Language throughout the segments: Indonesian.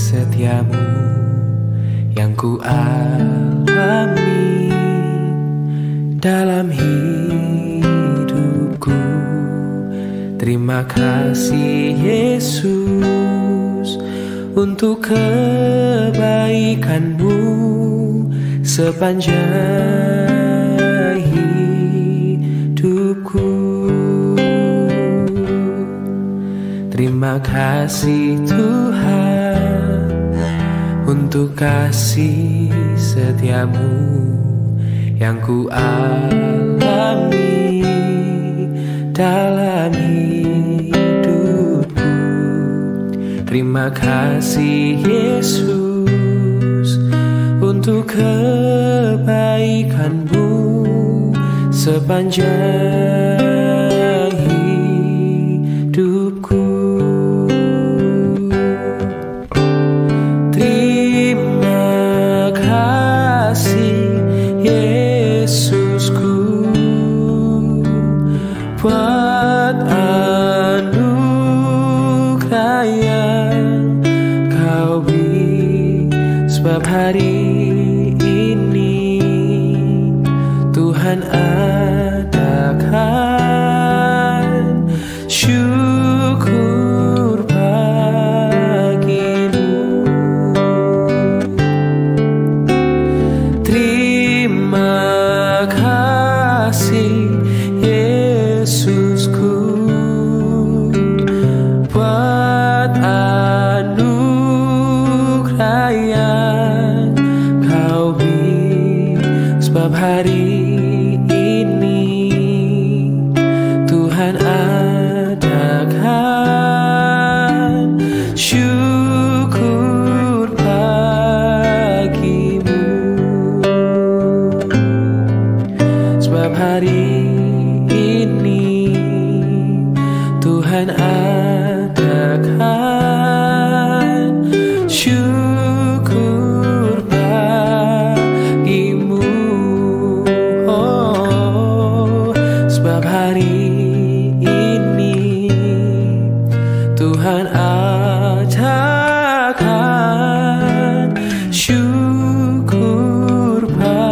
setiamu yang ku alami dalam hidupku. Terima kasih Yesus untuk kebaikan-Mu sepanjang hidupku. Terima kasih Tuhan untuk kasih setiamu yang ku alami dalam hidupku. Terima kasih Yesus untuk kebaikan-Mu sepanjang hidupku. Terima kasih Yesusku buat anugerah yang Kau beri, sebab hari ini Tuhan adakan syukur bagimu. Terima kasih Yesusku buat anugerah yang Kau beri, sebab hari ini Tuhan adakan syukur bagimu. Sebab hari ini Tuhan adakan syukur bagimu. Oh, sebab hari ini Tuhan adakan syukur bagimu.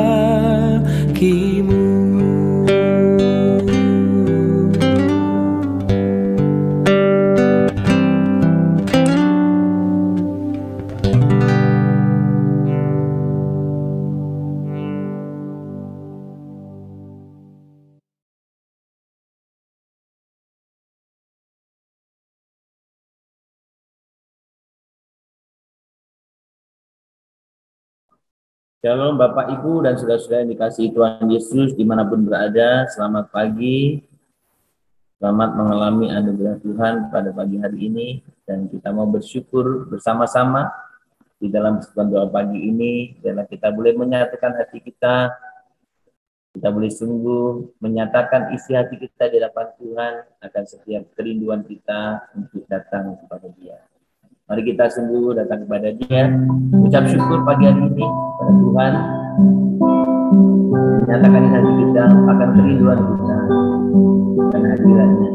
Shalom Bapak Ibu dan saudara-saudara yang dikasihi Tuhan Yesus dimanapun berada, selamat pagi, selamat mengalami anugerah Tuhan pada pagi hari ini, dan kita mau bersyukur bersama-sama di dalam persekutuan doa pagi ini, dan kita boleh menyatakan hati kita boleh sungguh menyatakan isi hati kita di hadapan Tuhan akan setiap kerinduan kita untuk datang kepada Dia. Mari kita sungguh datang kepada Dia, ucap syukur pagi hari ini kepada Tuhan, menyatakan di hati kita akan kerinduan kita dan hadirat-Nya.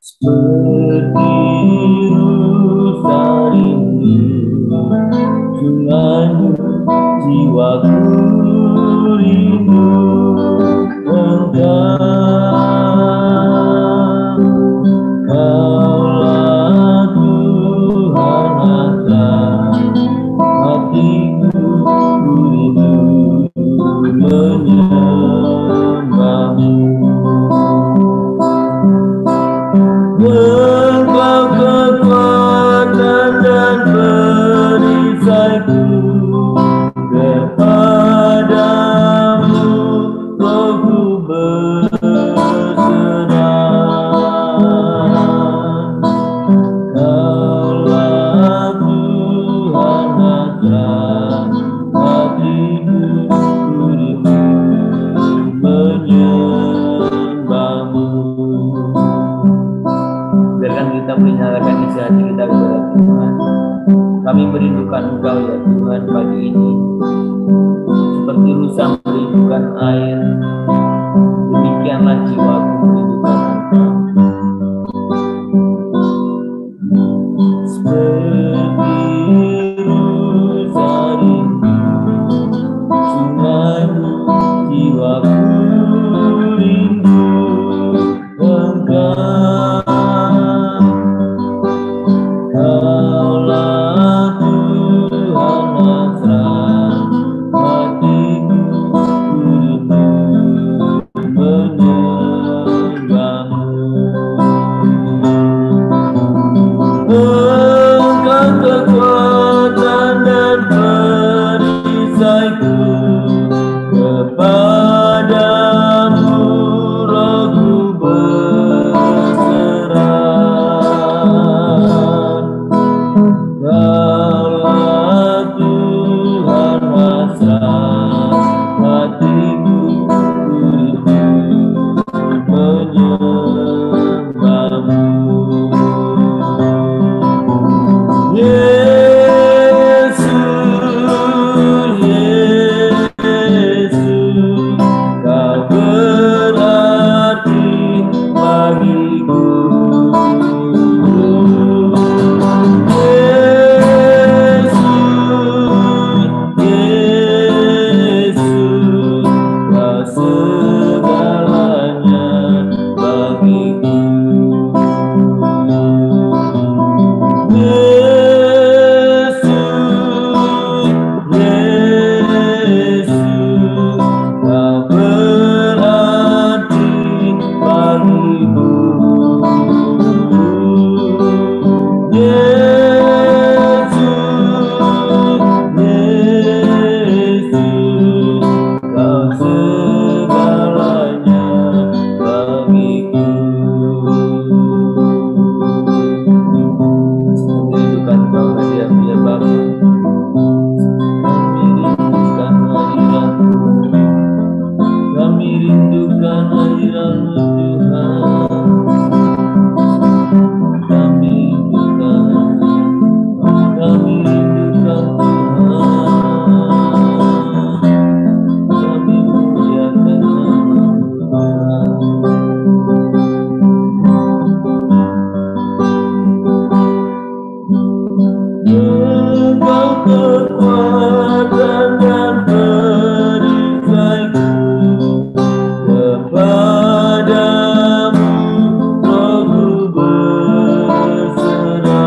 Seperti rusa rindu, sungaimu jiwaku rindu engkau. Kaulah Tuhan atas hatiku rindu menyembahmu. Engkau kekuatan dan perisaiku, kepadamu rohku berserah. Kaulah Tuhan atas hatiku rindu merindukan air, demikianlah jiwaku merindukan Engkau. Seperti rusa rindu sungaimu, jiwaku rindu Engkau. Kaulah Tuhan hasrat hatiku, rindu menyembahmu. Engkau kekuatan dan perisaiku, kepadamu rohku berserah. Kaulah Tuhan hasrat hatiku, rindu menyembahmu. Yesus, Yesus, Kau berarti bagiku. Yesus, Yesus, Kau segalanya bagiku. Yesus, Yesus, Kau berarti bagiku. Yesus, Yesus, Kau segalanya bagiku. Merindukan Kau hadirat ya Bapa. Kami rindukan hadirat-Mu Tuhan. Kami rindukan Tuhan. Kami muliakan nama-Mu Tuhan. Engkau kekuatan dan perisaiku, kepadamu rohku berserah.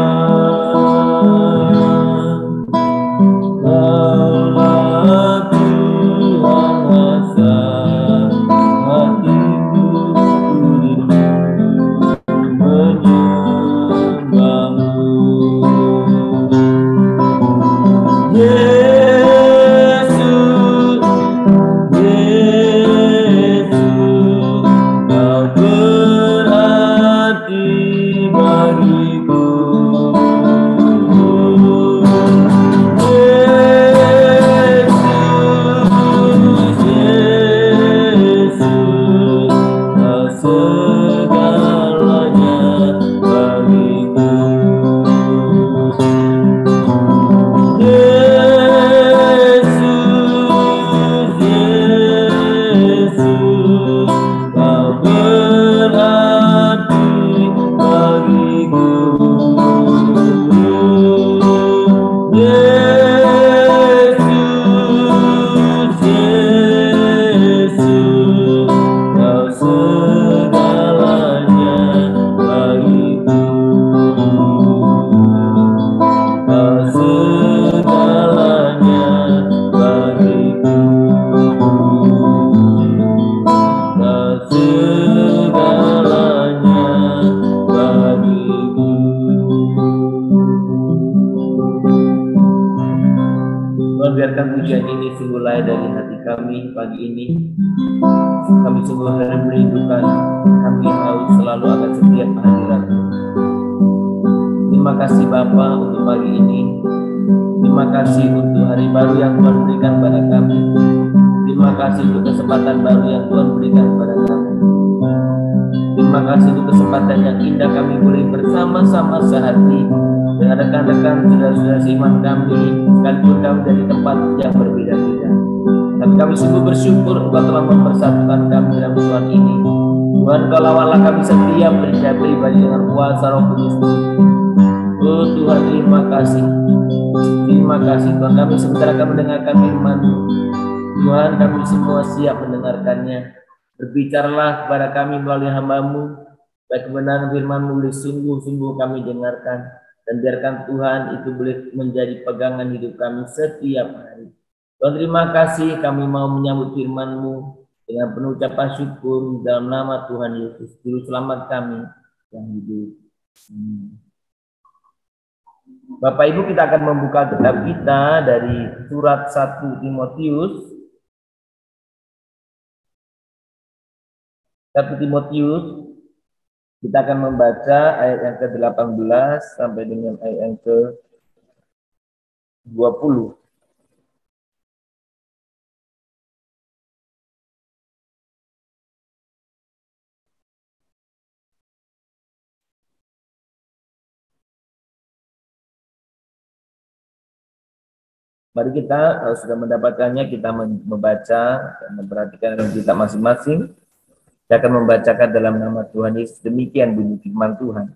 Kaulah Tuhan hasrat hatiku, rindu menyembahmu. Yesus, Yesus, Kau berarti bagiku. Yesus, Yesus, Kau segalanya bagiku. Yesus, Yesus, Kau berarti bagiku. Yesus, Yesus, Kau segalanya bagiku. Kau segalanya bagiku. Kau segalanya bagiku. Tuhan, biarkan pujian ini sungguh layak dari hati kami pagi ini. Kami sungguh merindukan, kami tahu selalu akan setiap hadirat-Mu. Terima kasih Bapa untuk pagi ini. Terima kasih untuk hari baru yang Tuhan berikan pada kami. Terima kasih untuk kesempatan baru yang Tuhan berikan pada kami. Terima kasih untuk kesempatan yang indah kami boleh bersama-sama sehati dengan rekan-rekan saudara-saudara seiman kami, sekalipun kami dari tempat yang berbeda-beda. Dan kami sungguh bersyukur Engkau telah mempersatukan kami dalam Tuhan ini. Tuhan, Kau lawanlah kami setiap pribadi dengan kuasa Roh Kudus. Oh Tuhan, terima kasih. Terima kasih Tuhan, kami sebentar akan mendengarkan firman-Mu. Tuhan, kami semua siap mendengarkannya. Berbicaralah kepada kami melalui hamba-Mu. Baik kebenaran firman-Mu boleh sungguh-sungguh kami dengarkan. Dan biarkan Tuhan itu boleh menjadi pegangan hidup kami setiap hari. Tuhan, terima kasih, kami mau menyambut firman-Mu dengan penuh ucapan syukur dalam nama Tuhan Yesus, Juru Selamat kami yang hidup. Bapak Ibu, kita akan membuka kitab kita dari surat 1 Timotius. 1 Timotius, kita akan membaca ayat yang ke-18 sampai dengan ayat yang ke-20. Mari kita, kalau sudah mendapatkannya, kita membaca dan memperhatikan dalam kitab masing-masing. Saya akan membacakan dalam nama Tuhan Yesus. Demikian bunyi firman Tuhan.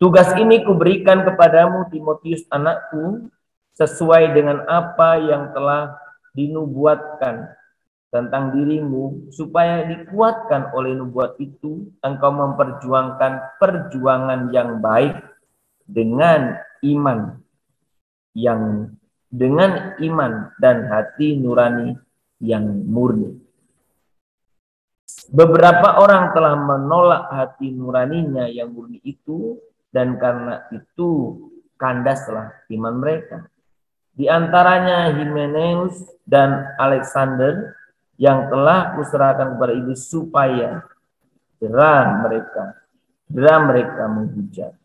Tugas ini kuberikan kepadamu, Timotius anakku, sesuai dengan apa yang telah dinubuatkan tentang dirimu, supaya dikuatkan oleh nubuat itu, engkau memperjuangkan perjuangan yang baik dengan iman dan hati nurani yang murni. Beberapa orang telah menolak hati nuraninya yang murni itu, dan karena itu kandaslah iman mereka. Di antaranya Himeneus dan Alexander yang telah kuserahkan kepada iblis supaya jerah mereka menghujat.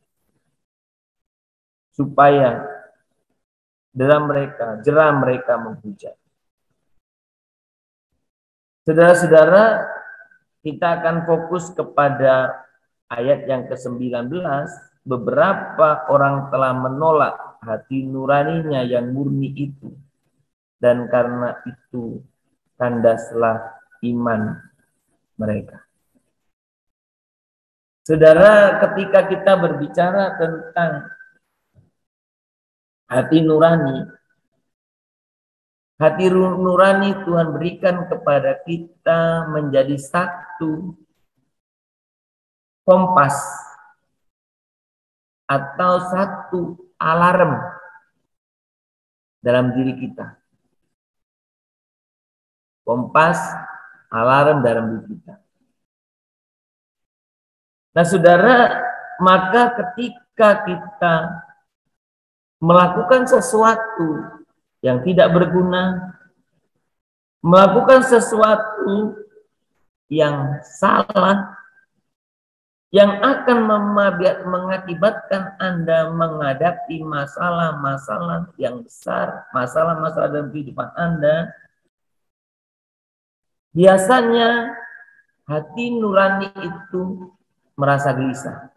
Jerah mereka menghujat. Saudara-saudara, kita akan fokus kepada ayat yang ke-19. Beberapa orang telah menolak hati nuraninya yang murni itu, dan karena itu kandaslah iman mereka. Saudara, ketika kita berbicara tentang hati nurani Tuhan berikan kepada kita menjadi satu kompas atau satu alarm dalam diri kita. Kompas, alarm dalam diri kita. Nah, saudara, maka ketika kita melakukan sesuatu yang tidak berguna, melakukan sesuatu yang salah, yang akan mengakibatkan Anda menghadapi masalah-masalah yang besar, masalah-masalah dalam kehidupan Anda, biasanya hati nurani itu merasa gelisah.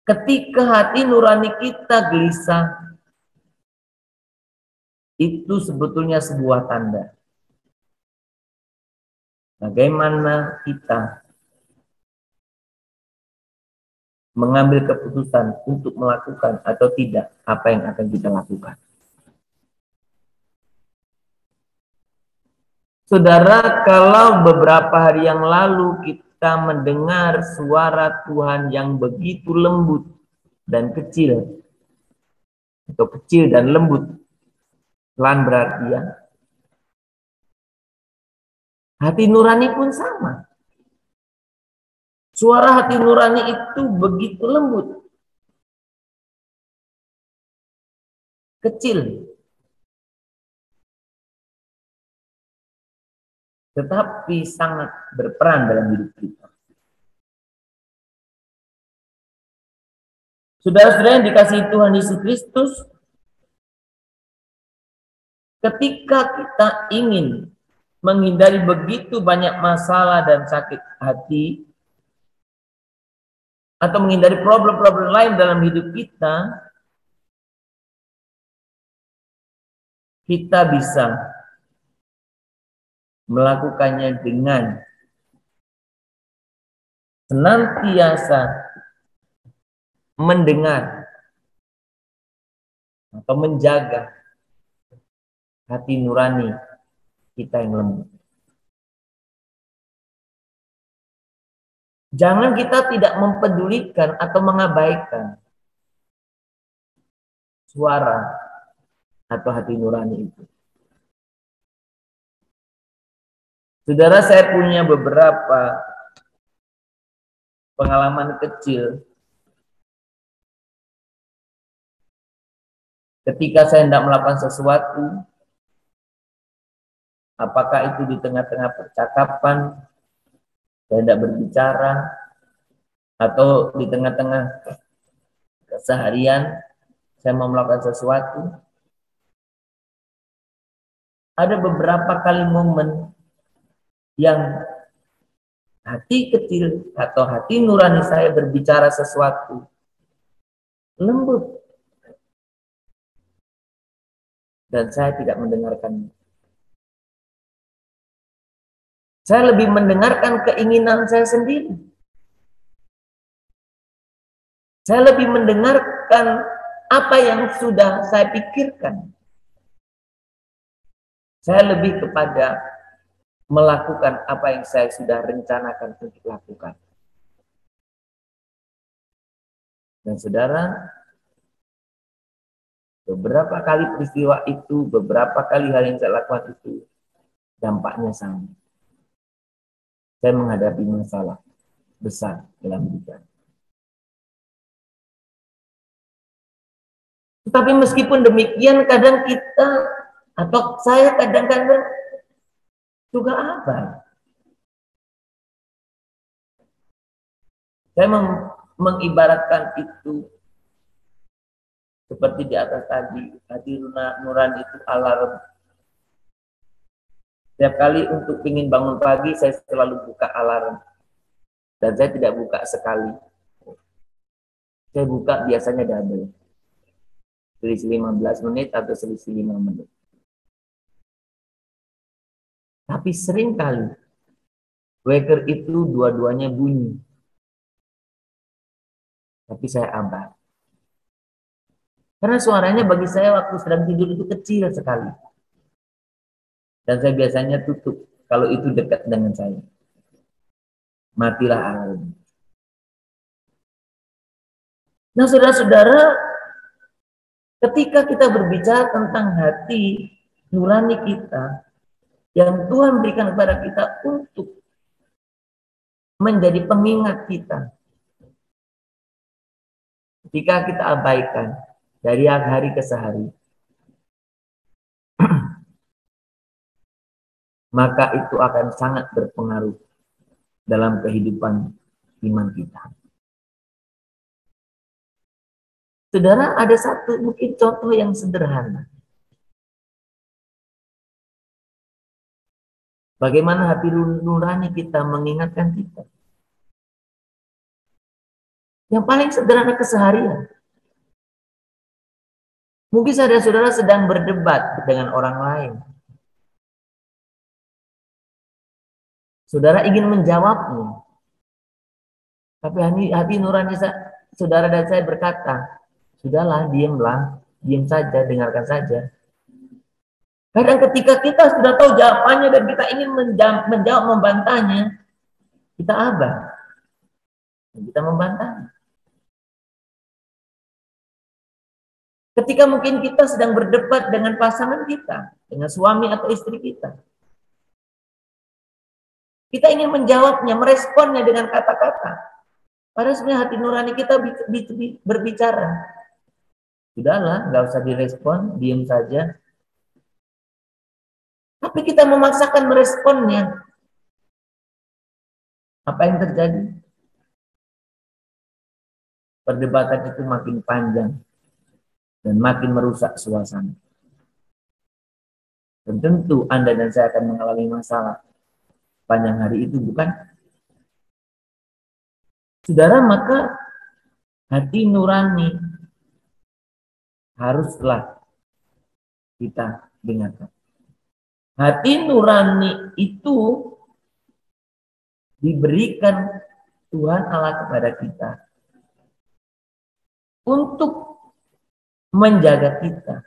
Ketika hati nurani kita gelisah, itu sebetulnya sebuah tanda bagaimana kita mengambil keputusan untuk melakukan atau tidak apa yang akan kita lakukan. Saudara, kalau beberapa hari yang lalu kita mendengar suara Tuhan yang begitu lembut dan kecil, atau kecil dan lembut, pelan berarti ya. Hati nurani pun sama. Suara hati nurani itu begitu lembut, kecil, tetapi sangat berperan dalam hidup kita. Saudara-saudara yang dikasihi Tuhan Yesus Kristus, ketika kita ingin menghindari begitu banyak masalah dan sakit hati, atau menghindari problem-problem lain dalam hidup kita, kita bisa melakukannya dengan senantiasa mendengar atau menjaga hati nurani kita yang lembut. Jangan kita tidak mempedulikan atau mengabaikan suara atau hati nurani itu. Saudara, saya punya beberapa pengalaman kecil ketika saya hendak melakukan sesuatu, apakah itu di tengah-tengah percakapan, saya hendak berbicara, atau di tengah-tengah keseharian, saya mau melakukan sesuatu. Ada beberapa kali momen yang hati kecil atau hati nurani saya berbicara sesuatu lembut, dan saya tidak mendengarkannya. Saya lebih mendengarkan keinginan saya sendiri. Saya lebih mendengarkan apa yang sudah saya pikirkan. Saya lebih kepada melakukan apa yang saya sudah rencanakan untuk lakukan. Dan saudara, beberapa kali peristiwa itu, beberapa kali hal yang saya lakukan itu, dampaknya sama. Saya menghadapi masalah besar dalam hidup. Tetapi meskipun demikian, kadang kita atau saya kadang-kadang juga abai. Saya mengibaratkan itu seperti di atas tadi, hati nurani itu alarm. Setiap kali untuk ingin bangun pagi, saya selalu buka alarm. Dan saya tidak buka sekali. Saya buka biasanya double. Selisih 15 menit atau selisih 5 menit. Tapi sering kali waker itu dua-duanya bunyi. Tapi saya abai. Karena suaranya bagi saya waktu sedang tidur itu kecil sekali. Dan saya biasanya tutup kalau itu dekat dengan saya. Matilah alarm. Nah, saudara-saudara, ketika kita berbicara tentang hati nurani kita, yang Tuhan berikan kepada kita untuk menjadi pengingat kita, ketika kita abaikan dari hari ke hari, maka itu akan sangat berpengaruh dalam kehidupan iman kita. Saudara, ada satu mungkin contoh yang sederhana. Bagaimana hati nurani kita mengingatkan kita. Yang paling sederhana keseharian. Mungkin saudara-saudara sedang berdebat dengan orang lain. Saudara ingin menjawabnya. Tapi hati nurani saudara dan saya berkata, sudahlah, diamlah, diam saja, dengarkan saja. Kadang ketika kita sudah tahu jawabannya dan kita ingin menjawab, membantahnya, kita abai. Kita membantahnya. Ketika mungkin kita sedang berdebat dengan pasangan kita, dengan suami atau istri kita. Kita ingin menjawabnya, meresponnya dengan kata-kata. Padahal sebenarnya hati nurani kita berbicara. Sudahlah, nggak usah direspon, diam saja. Tapi kita memaksakan meresponnya. Apa yang terjadi? Perdebatan itu makin panjang dan makin merusak suasana. Dan tentu Anda dan saya akan mengalami masalah panjang hari itu, bukan? Saudara, maka hati nurani haruslah kita dengarkan. Hati nurani itu diberikan Tuhan Allah kepada kita untuk menjaga kita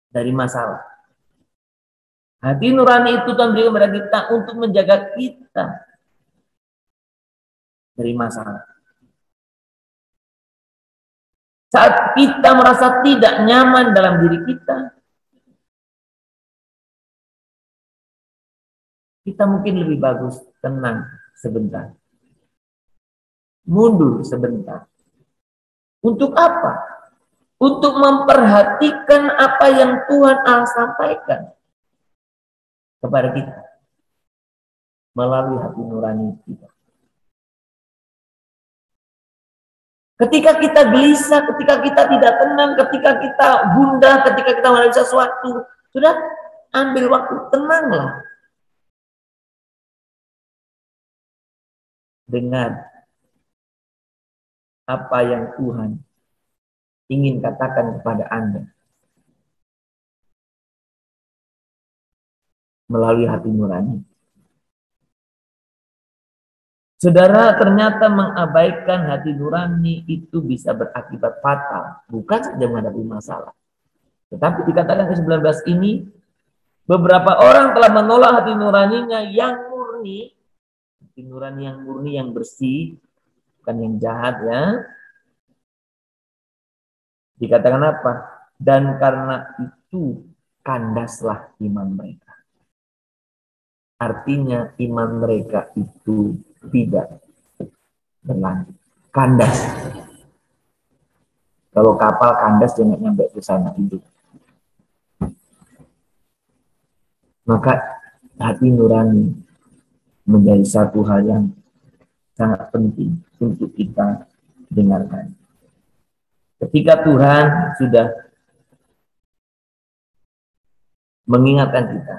dari masalah. Hati nurani itu Tuhan berikan kepada kita untuk menjaga kita dari masalah. Saat kita merasa tidak nyaman dalam diri kita, kita mungkin lebih bagus tenang sebentar. Mundur sebentar. Untuk apa? Untuk memperhatikan apa yang Tuhan Allah sampaikan kepada kita melalui hati nurani kita. Ketika kita gelisah, ketika kita tidak tenang, ketika kita gundah, ketika kita menghadapi sesuatu, sudah ambil waktu, tenanglah. Dengar apa yang Tuhan ingin katakan kepada Anda melalui hati nurani. Saudara, ternyata mengabaikan hati nurani itu bisa berakibat fatal, bukan saja menghadapi masalah. Tetapi dikatakan ke 19 ini, beberapa orang telah menolak hati nuraninya yang murni, hati nurani yang murni, yang bersih, bukan yang jahat ya. Dikatakan apa? Dan karena itu kandaslah iman mereka. Artinya iman mereka itu tidak berlanjut. Kandas. Kalau kapal kandas jangan nyampe ke sana itu. Maka hati nurani menjadi satu hal yang sangat penting untuk kita dengarkan. Ketika Tuhan sudah mengingatkan kita,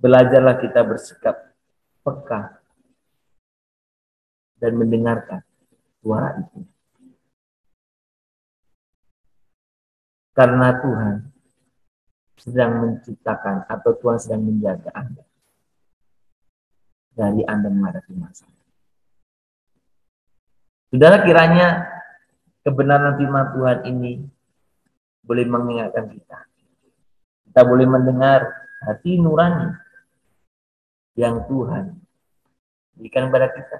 belajarlah kita bersikap peka dan mendengarkan suara itu. Karena Tuhan sedang menciptakan atau Tuhan sedang menjaga Anda dari Anda menghadapi masalah. Saudara, kiranya kebenaran firman Tuhan ini boleh mengingatkan kita. Kita boleh mendengar hati nurani yang Tuhan berikan kepada kita,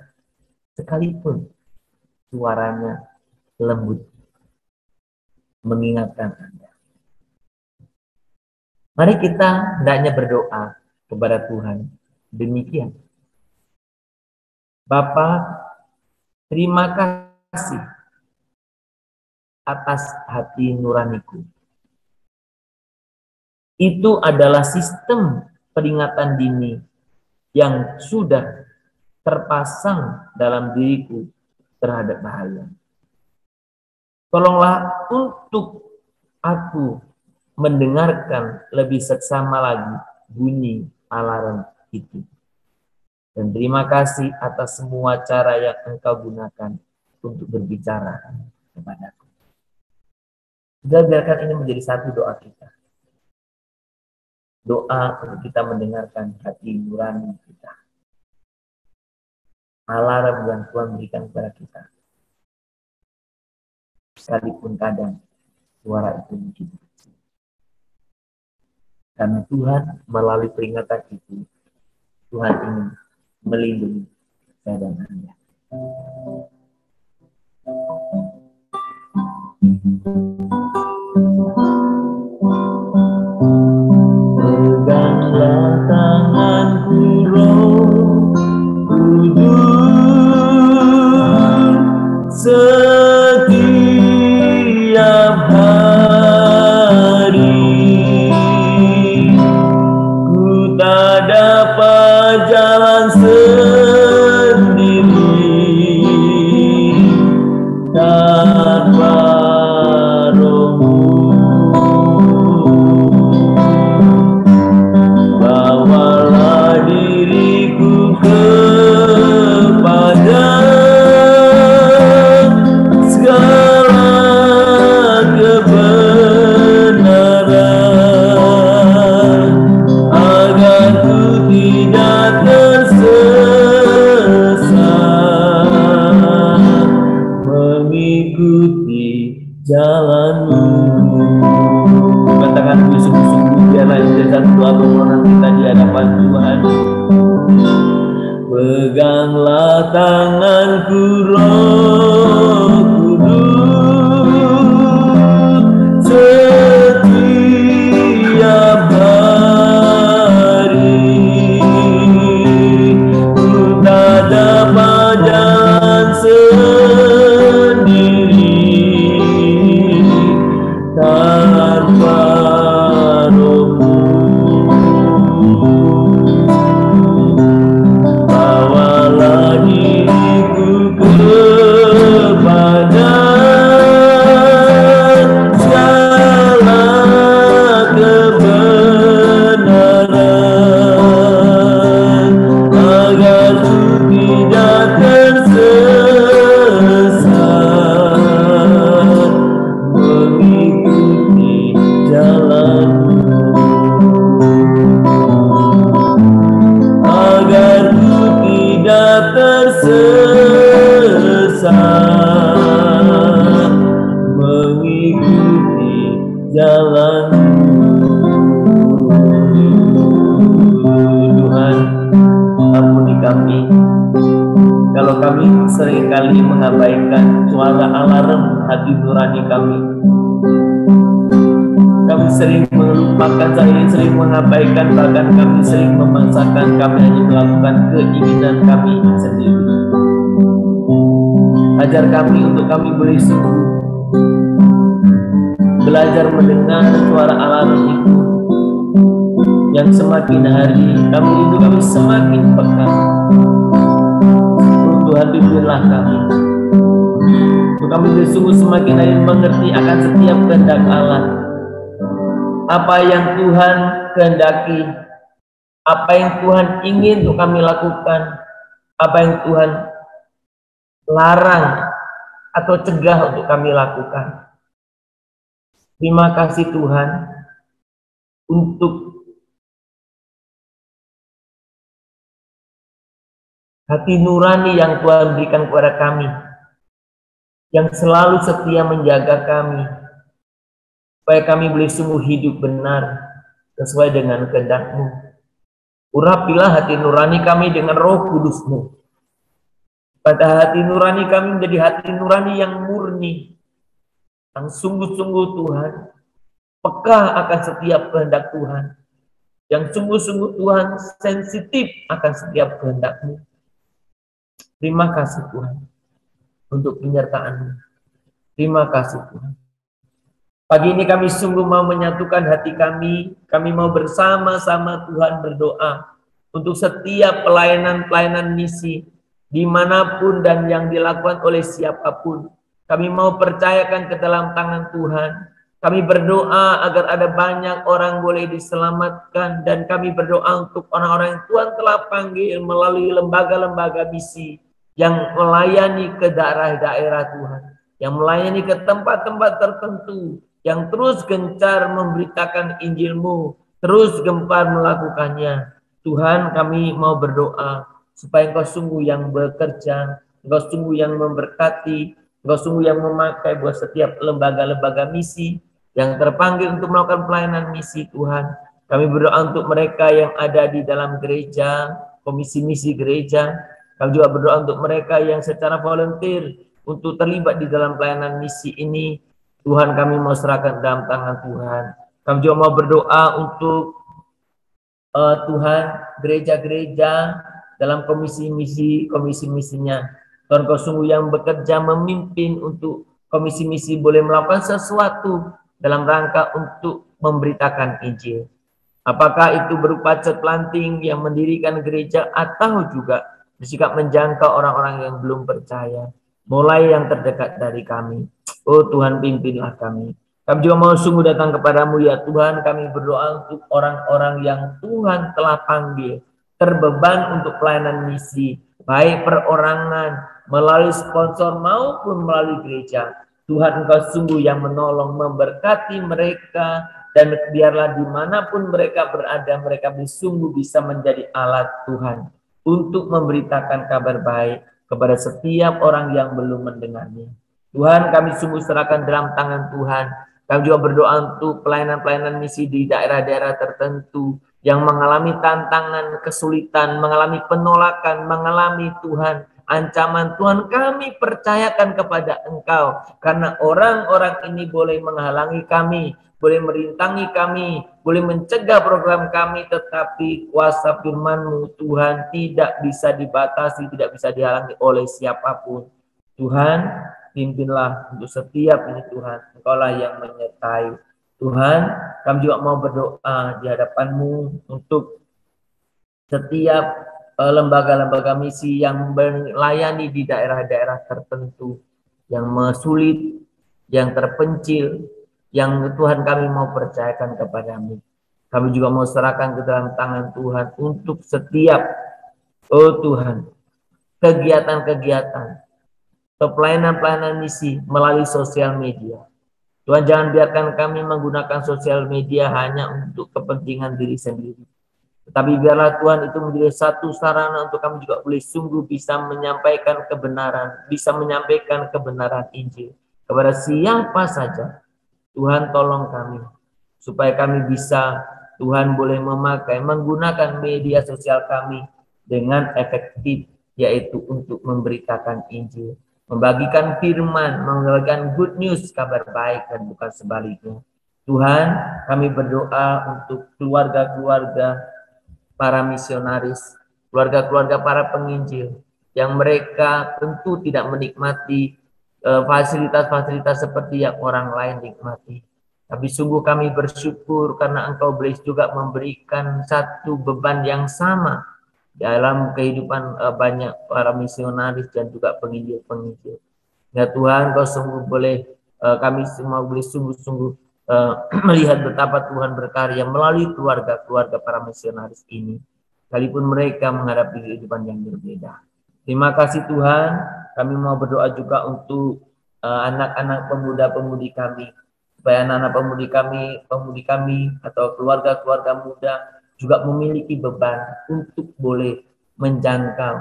sekalipun suaranya lembut, mengingatkan Anda. Mari kita hendaknya berdoa kepada Tuhan demikian. Bapa, terima kasih atas hati nuraniku. Itu adalah sistem peringatan dini yang sudah terpasang dalam diriku terhadap bahaya. Tolonglah untuk aku mendengarkan lebih seksama lagi bunyi alarm itu. Dan terima kasih atas semua cara yang Engkau gunakan untuk berbicara kepadaku. Sudah, biarkan ini menjadi satu doa kita. Doa untuk kita mendengarkan hati nurani kita. Alarm yang Tuhan berikan kepada kita. Sekalipun kadang suara itu mungkin kecil. Karena Tuhan melalui peringatan itu, Tuhan ingin melindungi saya dan Anda. Peganglah tanganku, Roh Kudus, setiap hari. Ku tak dapat jalan sendiri tanpa menyatakan doa permohonan kita di hadapan Tuhan. Peganglah tanganku Roh Kudus setiap hari, ku tak dapat jalan sendiri tanpa Roh-Mu. Bawalah diriku kepada segala kebenaran, agar ku tidak tersesat mengikuti jalan-Mu, agar ku tidak tersesat mengikuti jalan-Mu. Tuhan, ampuni kami kalau kami seringkali mengabaikan suara alarm hati nurani kami. Kami sering melupakan, sering mengabaikan, bahkan kami sering memaksakan, kami hanya melakukan keinginan kami sendiri. Ajar kami untuk kami boleh sungguh belajar mendengar suara alarm itu, yang semakin hari kami rindu, kami semakin peka. Tuhan, pimpinlah kami untuk kami bersungguh semakin hari mengerti akan setiap kehendak Allah. Apa yang Tuhan kehendaki, apa yang Tuhan ingin untuk kami lakukan, apa yang Tuhan larang atau cegah untuk kami lakukan. Terima kasih Tuhan untuk hati nurani yang Tuhan berikan kepada kami, yang selalu setia menjaga kami, supaya kami boleh sungguh hidup benar sesuai dengan kehendak-Mu. Urapilah hati nurani kami dengan Roh Kudus-Mu. Pada hati nurani kami menjadi hati nurani yang murni, yang sungguh-sungguh Tuhan, peka akan setiap kehendak Tuhan, yang sungguh-sungguh Tuhan sensitif akan setiap kehendak-Mu. Terima kasih Tuhan untuk penyertaan-Mu. Terima kasih Tuhan. Pagi ini kami sungguh mau menyatukan hati kami mau bersama-sama Tuhan berdoa untuk setiap pelayanan-pelayanan misi, dimanapun dan yang dilakukan oleh siapapun. Kami mau percayakan ke dalam tangan Tuhan. Kami berdoa agar ada banyak orang boleh diselamatkan, dan kami berdoa untuk orang-orang yang Tuhan telah panggil melalui lembaga-lembaga misi yang melayani ke daerah-daerah Tuhan, yang melayani ke tempat-tempat tertentu, yang terus gencar memberitakan Injil-Mu, terus gempar melakukannya. Tuhan, kami mau berdoa supaya Engkau sungguh yang bekerja, Engkau sungguh yang memberkati, Engkau sungguh yang memakai buat setiap lembaga-lembaga misi yang terpanggil untuk melakukan pelayanan misi. Tuhan, kami berdoa untuk mereka yang ada di dalam gereja, komisi misi gereja. Kami juga berdoa untuk mereka yang secara volunteer untuk terlibat di dalam pelayanan misi ini. Tuhan, kami mau serahkan dalam tangan Tuhan. Kami juga mau berdoa untuk Tuhan, gereja-gereja dalam komisi misinya. Tuhan, Kau sungguh yang bekerja memimpin untuk komisi misi boleh melakukan sesuatu dalam rangka untuk memberitakan Injil. Apakah itu berupa church planting yang mendirikan gereja, atau juga bersikap menjangkau orang-orang yang belum percaya, mulai yang terdekat dari kami. Oh Tuhan, pimpinlah kami. Kami juga mau sungguh datang kepadamu ya Tuhan. Kami berdoa untuk orang-orang yang Tuhan telah panggil, terbeban untuk pelayanan misi, baik perorangan, melalui sponsor maupun melalui gereja. Tuhan, Engkau sungguh yang menolong, memberkati mereka, dan biarlah dimanapun mereka berada, mereka sungguh bisa menjadi alat Tuhan untuk memberitakan kabar baik kepada setiap orang yang belum mendengarnya. Tuhan, kami sungguh serahkan dalam tangan Tuhan Kami juga berdoa untuk pelayanan-pelayanan misi di daerah-daerah tertentu yang mengalami tantangan, kesulitan, mengalami penolakan, mengalami Tuhan, ancaman. Tuhan, kami percayakan kepada Engkau, karena orang-orang ini boleh menghalangi kami, boleh merintangi kami, boleh mencegah program kami, tetapi kuasa firman-Mu Tuhan tidak bisa dibatasi, tidak bisa dihalangi oleh siapapun. Tuhan, pimpinlah untuk setiap ini Tuhan, Engkaulah yang menyertai. Tuhan, kami juga mau berdoa di hadapan-Mu untuk setiap lembaga-lembaga misi yang melayani di daerah-daerah tertentu, yang sulit, yang terpencil, yang Tuhan kami mau percayakan kepada-Mu. Kami juga mau serahkan ke dalam tangan Tuhan untuk setiap, oh Tuhan, kegiatan-kegiatan, pelayanan-pelayanan misi melalui sosial media. Tuhan, jangan biarkan kami menggunakan sosial media hanya untuk kepentingan diri sendiri. Tetapi biarlah Tuhan itu menjadi satu sarana untuk kami juga boleh sungguh bisa menyampaikan kebenaran, bisa menyampaikan kebenaran Injil kepada siapa saja. Tuhan, tolong kami supaya kami bisa, Tuhan boleh memakai, menggunakan media sosial kami dengan efektif, yaitu untuk memberitakan Injil, membagikan firman, membagikan good news, kabar baik, dan bukan sebaliknya. Tuhan, kami berdoa untuk keluarga-keluarga para misionaris, keluarga-keluarga para penginjil, yang mereka tentu tidak menikmati fasilitas-fasilitas seperti yang orang lain nikmati. Tapi sungguh kami bersyukur karena Engkau boleh juga memberikan satu beban yang sama dalam kehidupan banyak para misionaris dan juga penginjil-penginjil. Ya Tuhan, Kau sungguh boleh, kami semua boleh sungguh-sungguh melihat betapa Tuhan berkarya melalui keluarga-keluarga para misionaris ini, sekalipun mereka menghadapi kehidupan yang berbeda. Terima kasih Tuhan. Kami mau berdoa juga untuk anak-anak pemuda-pemudi kami, supaya anak-anak pemudi kami atau keluarga-keluarga muda juga memiliki beban untuk boleh menjangkau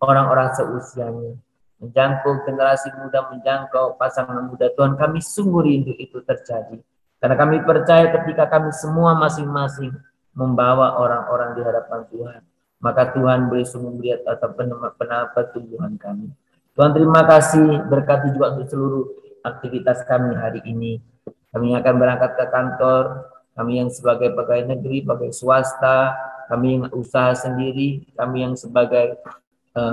orang-orang seusianya, menjangkau generasi muda, menjangkau pasangan muda. Tuhan, kami sungguh rindu itu terjadi. Karena kami percaya ketika kami semua masing-masing membawa orang-orang di hadapan Tuhan, maka Tuhan boleh sungguh melihat atau pertumbuhan kami. Tuhan, terima kasih, berkati juga untuk seluruh aktivitas kami hari ini. Kami akan berangkat ke kantor, kami yang sebagai pegawai negeri, pegawai swasta, kami yang usaha sendiri, kami yang sebagai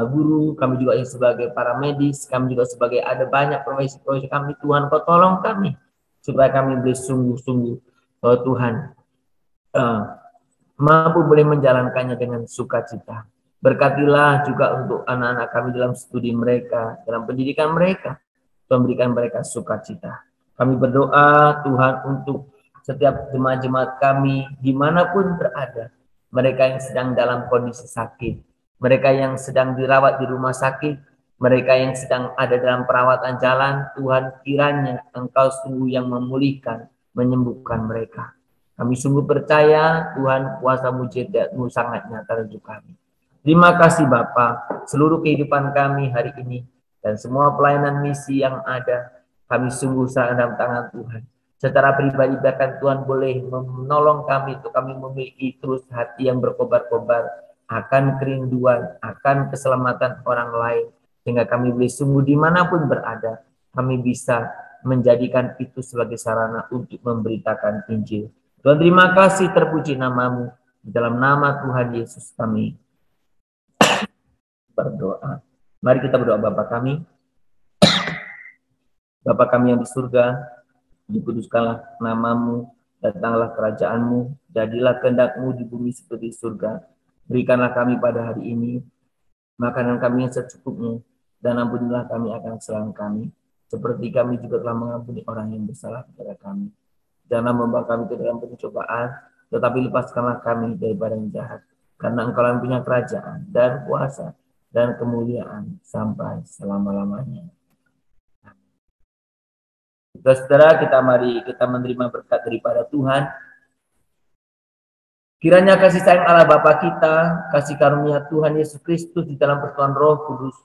guru, kami juga yang sebagai para medis, kami juga sebagai ada banyak profesi-profesi kami. Tuhan, Kau tolong kami supaya kami boleh sungguh-sungguh, Tuhan, mampu boleh menjalankannya dengan sukacita. Berkatilah juga untuk anak-anak kami dalam studi mereka, dalam pendidikan mereka. Tuhan, berikan mereka sukacita. Kami berdoa Tuhan untuk setiap jemaat-jemaat kami dimanapun berada, mereka yang sedang dalam kondisi sakit, mereka yang sedang dirawat di rumah sakit, mereka yang sedang ada dalam perawatan jalan, Tuhan, kiranya Engkau sungguh yang memulihkan, menyembuhkan mereka. Kami sungguh percaya Tuhan, kuasa mujizat-Mu sangat nyata untuk kami. Terima kasih Bapa, seluruh kehidupan kami hari ini dan semua pelayanan misi yang ada, kami sungguh sangat dalam tangan Tuhan. Secara pribadi bahkan Tuhan boleh menolong kami untuk kami memiliki terus hati yang berkobar-kobar akan kerinduan, akan keselamatan orang lain, sehingga kami boleh sungguh dimanapun berada, kami bisa menjadikan itu sebagai sarana untuk memberitakan Injil. Tuhan, terima kasih, terpuji nama-Mu. Di dalam nama Tuhan Yesus kami berdoa. Mari kita berdoa. Bapa kami, Bapa kami yang di surga, dikuduskanlah nama-Mu, datanglah kerajaan-Mu, jadilah kehendak-Mu di bumi seperti di surga. Berikanlah kami pada hari ini makanan kami yang secukupnya, dan ampunilah kami akan kesalahan kami, seperti kami juga telah mengampuni orang yang bersalah kepada kami. Janganlah membawa kami ke dalam pencobaan, tetapi lepaskanlah kami daripada yang jahat. Karena Engkau yang punya kerajaan dan kuasa dan kemuliaan sampai selama-lamanya. Saudara, mari kita menerima berkat daripada Tuhan. Kiranya kasih sayang Allah Bapa kita, kasih karunia Tuhan Yesus Kristus di dalam persekutuan Roh Kudus,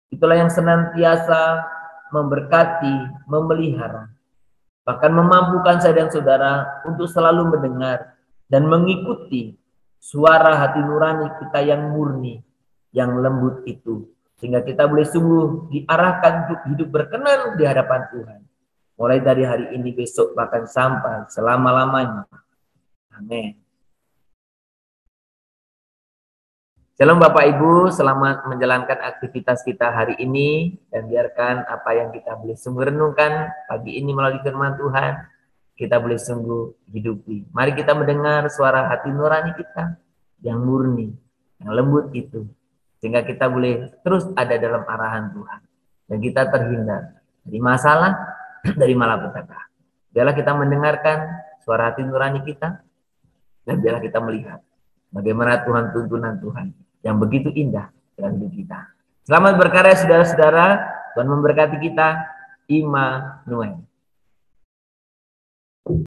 itulah yang senantiasa memberkati, memelihara, Bahkan memampukan saya dan saudara untuk selalu mendengar dan mengikuti suara hati nurani kita yang murni, yang lembut itu. Sehingga kita boleh sungguh diarahkan untuk hidup berkenan di hadapan Tuhan. Mulai dari hari ini, besok, bahkan sampai selama-lamanya. Amin. Shalom Bapak Ibu, selamat menjalankan aktivitas kita hari ini. Dan biarkan apa yang kita boleh sungguh renungkan pagi ini melalui firman Tuhan, kita boleh sungguh hidupi. Mari kita mendengar suara hati nurani kita yang murni, yang lembut itu. Sehingga kita boleh terus ada dalam arahan Tuhan. Dan kita terhindar dari masalah, dari malapetaka. Biarlah kita mendengarkan suara hati nurani kita. Dan biarlah kita melihat bagaimana Tuhan tuntunan Tuhan yang begitu indah dalam hidup kita. Selamat berkarya saudara-saudara. Tuhan memberkati kita. Immanuel.